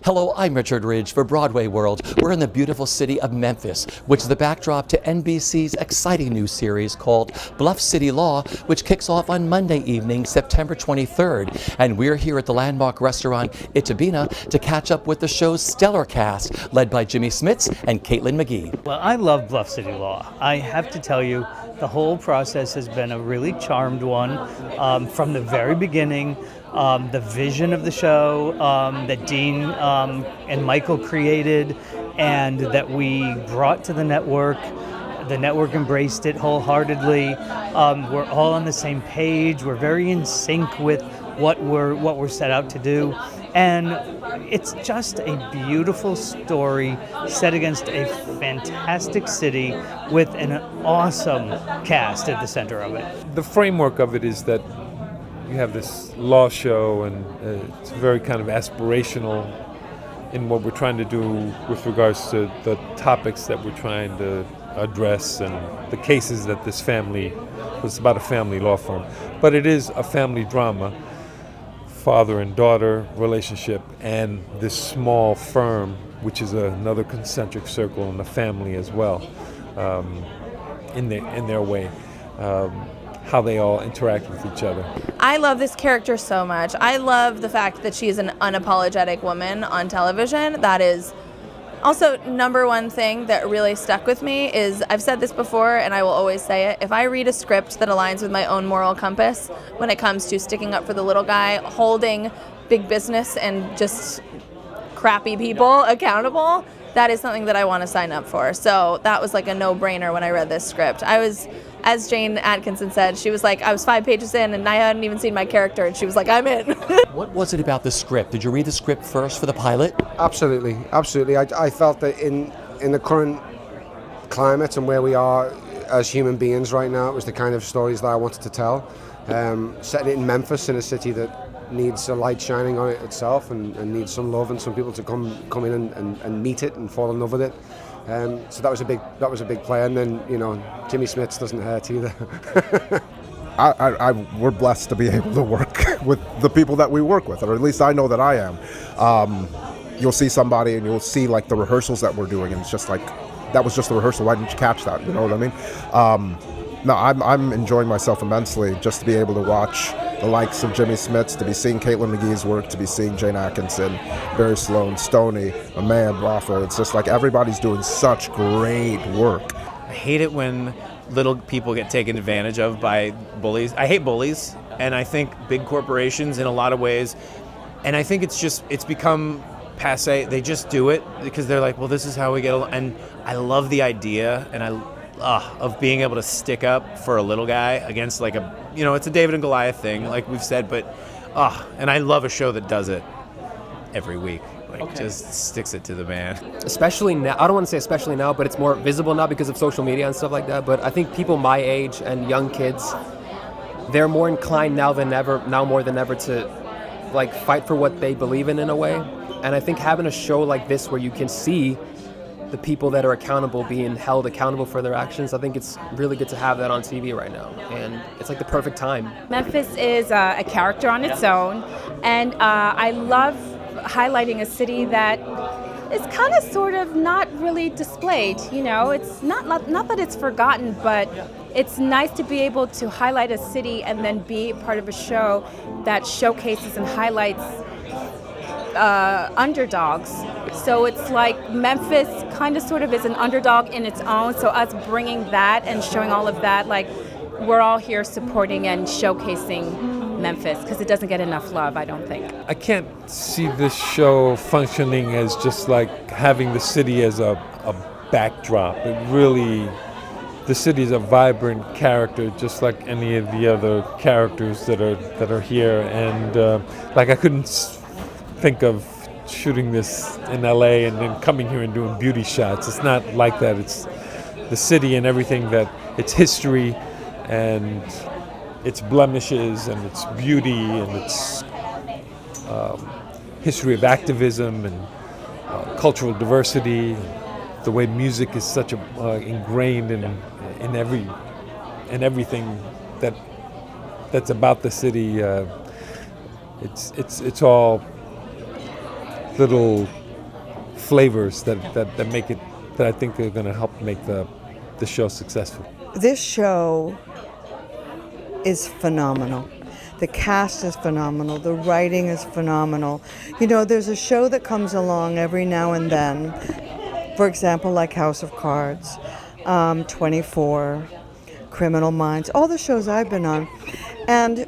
Hello, I'm Richard Ridge for BroadwayWorld. We're in the beautiful city of Memphis, which is the backdrop to NBC's exciting new series called BLUFF City Law, which kicks off on Monday evening, September 23rd. And we're here at the landmark restaurant Itabina to catch up with the show's stellar cast, led by Jimmy Smits and Caitlin McGee. Well, I love BLUFF City Law. I have to tell you, the whole process has been a really charmed one from the very beginning. The vision of the show that Dean and Michael created and that we brought to the network. The network embraced it wholeheartedly. We're all on the same page. We're very in sync with what we're set out to do. And it's just a beautiful story set against a fantastic city with an awesome cast at the center of it. The framework of it is that you have this law show, and it's very kind of aspirational in what we're trying to do with regards to the topics that we're trying to address and the cases that this family, it's about a family law firm, but it is a family drama, father and daughter relationship, and this small firm, which is another concentric circle in the family as well, in their way. How they all interact with each other. I love this character so much. I love the fact that she's an unapologetic woman on television. That is also number one thing that really stuck with me is, I've said this before and I will always say it, if I read a script that aligns with my own moral compass when it comes to sticking up for the little guy, holding big business and just crappy people accountable, that is something that I want to sign up for. So that was like a no-brainer when I read this script. I was, as Jayne Atkinson said, she was like, I was 5 pages in and I hadn't even seen my character, and she was like, I'm in. What was it about the script? Did you read the script first for the pilot? Absolutely. I felt that in the current climate and where we are as human beings right now, it was the kind of stories that I wanted to tell. Setting it in Memphis, in a city that needs a light shining on it itself and needs some love and some people to come in and meet it and fall in love with it. So that was a big play, and then Jimmy Smits doesn't hurt either. We're blessed to be able to work with the people that we work with, or at least I know that I am. You'll see somebody and you'll see like the rehearsals that we're doing, and it's just like, that was just the rehearsal. Why didn't you catch that? You know what I mean? No, I'm enjoying myself immensely just to be able to watch the likes of Jimmy Smits, to be seeing Caitlin McGee's work, to be seeing Jayne Atkinson, Barry Sloan, Stoney, my man, BLUFF. It's just like everybody's doing such great work. I hate it when little people get taken advantage of by bullies. I hate bullies, and I think big corporations in a lot of ways, and I think it's become passe. They just do it because they're like, well, this is how we get along. And I love the idea, and of being able to stick up for a little guy against like it's a David and Goliath thing, like we've said, but and I love a show that does it every week. Just sticks it to the man. Especially now, I don't want to say especially now, but it's more visible now because of social media and stuff like that. But I think people my age and young kids, they're more inclined now more than ever to like fight for what they believe in a way. And I think having a show like this where you can see the people that are accountable being held accountable for their actions, I think it's really good to have that on TV right now, and it's like the perfect time. Memphis is a character on its own, and I love highlighting a city that is kind of sort of not really displayed. It's not that it's forgotten, but it's nice to be able to highlight a city and then be part of a show that showcases and highlights underdogs. So it's like Memphis kind of sort of is an underdog in its own. So us bringing that and showing all of that, like we're all here supporting and showcasing Memphis because it doesn't get enough love, I don't think. I can't see this show functioning as just like having the city as a backdrop. The city is a vibrant character, just like any of the other characters that are here. And I couldn't think of shooting this in LA and then coming here and doing beauty shots. It's not like that. It's the city and everything, that its history and its blemishes and its beauty and its history of activism and cultural diversity, the way music is such a ingrained in everything that's about the city. It's all little flavors that make it, that I think are going to help make the show successful. This show is phenomenal. The cast is phenomenal. The writing is phenomenal. You know, there's a show that comes along every now and then, for example, like House of Cards, 24, Criminal Minds, all the shows I've been on. And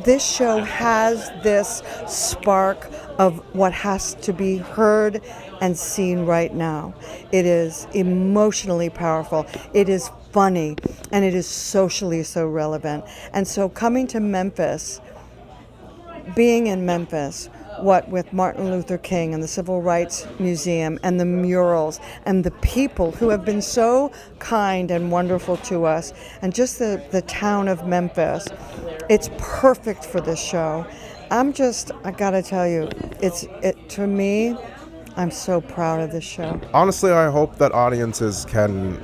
this show has this spark of what has to be heard and seen right now. It is emotionally powerful. It is funny, and it is socially so relevant. And so coming to Memphis, being in Memphis, what with Martin Luther King and the Civil Rights Museum and the murals and the people who have been so kind and wonderful to us, and just the town of Memphis, it's perfect for this show. I gotta tell you, to me, I'm so proud of this show. Honestly, I hope that audiences can,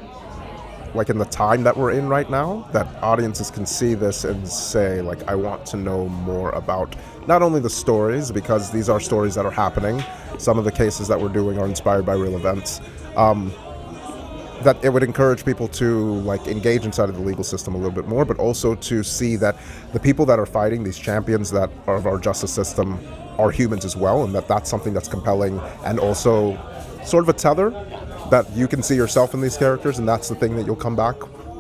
like in the time that we're in right now, that audiences can see this and say, like, I want to know more about not only the stories, because these are stories that are happening. Some of the cases that we're doing are inspired by real events. That it would encourage people to like engage inside of the legal system a little bit more, but also to see that the people that are fighting, these champions that are of our justice system, are humans as well, and that's something that's compelling, and also sort of a tether that you can see yourself in these characters, and that's the thing that you'll come back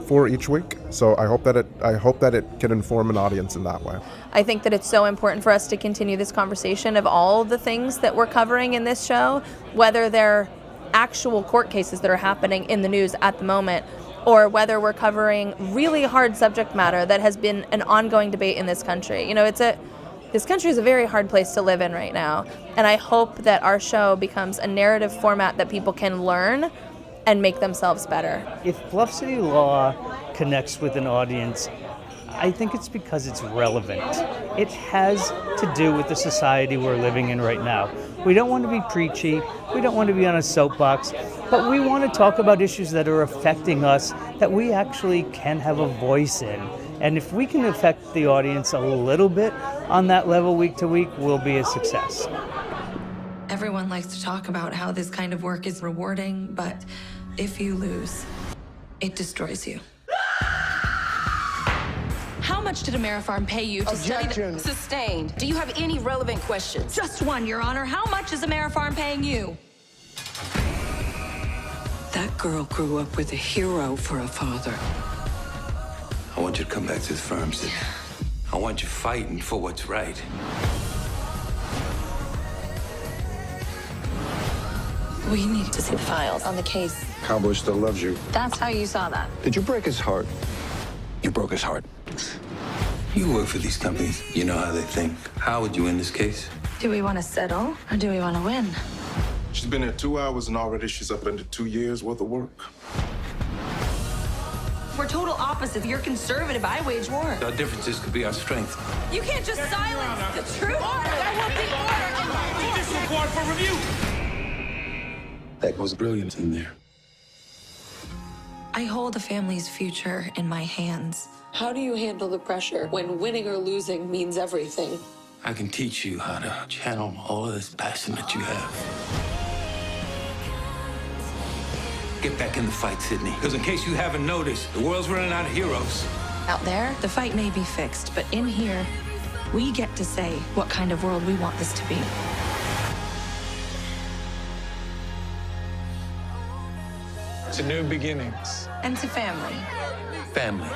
for each week. So I hope that it can inform an audience in that way. I think that it's so important for us to continue this conversation of all the things that we're covering in this show, whether they're actual court cases that are happening in the news at the moment, or whether we're covering really hard subject matter that has been an ongoing debate in this country. You know, this country is a very hard place to live in right now, and I hope that our show becomes a narrative format that people can learn and make themselves better. If Bluff City Law connects with an audience, I think it's because it's relevant. It has to do with the society we're living in right now. We don't want to be preachy, we don't want to be on a soapbox, but we want to talk about issues that are affecting us that we actually can have a voice in. And if we can affect the audience a little bit on that level week to week, we'll be a success. Everyone likes to talk about how this kind of work is rewarding, but if you lose, it destroys you. How much did AmeriFarm pay you to study the... Sustained. Do you have any relevant questions? Just one, Your Honor. How much is AmeriFarm paying you? That girl grew up with a hero for a father. I want you to come back to the farm, Sid. I want you fighting for what's right. We need to see the files on the case. Cowboy still loves you. That's how you saw that. Did you break his heart? You broke his heart. You work for these companies. You know how they think. How would you win this case? Do we want to settle or do we want to win? She's been here 2 hours and already she's up into 2 years worth of work. We're total opposites. You're conservative. I wage war. Our differences could be our strength. You can't just silence the truth. Order! I want the order! This report for review. That was brilliant in there. I hold a family's future in my hands. How do you handle the pressure when winning or losing means everything? I can teach you how to channel all of this passion that you have. Get back in the fight, Sydney. Because in case you haven't noticed, the world's running out of heroes. Out there, the fight may be fixed, but in here, we get to say what kind of world we want this to be. To new beginnings. And to family. Family.